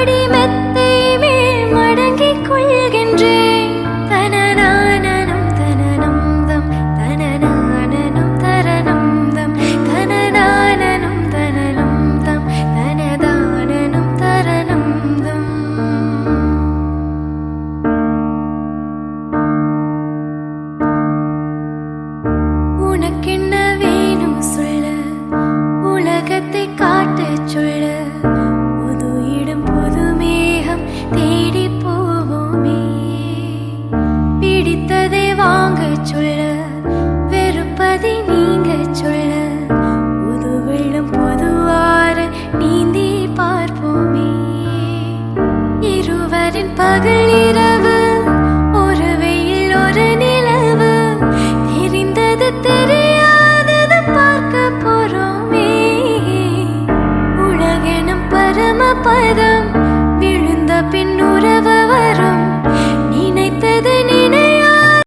அடிமெத்தை மேல் மடங்கிக் கொள்கின்றேன். தனநானனம் தனனம் தம் தனநானனம் தரணம் தம் தனநானனம் தனனம் தம் தனதானனம் தரணம் தம். உனக்கென்ன வேணும் சொல்லு, உலகத்தை காட்டச் சொல்லு. புது இடம் புது மேகம் தேடி போவோமே. பிடித்ததை வாங்கச் சொல்லு, வெறுப்பதை நீங்கச் சொல்லு. புது வெள்ளம் பொதுவாறு நீந்தி பார்ப்போமே. இருவரின் பகல் இரவு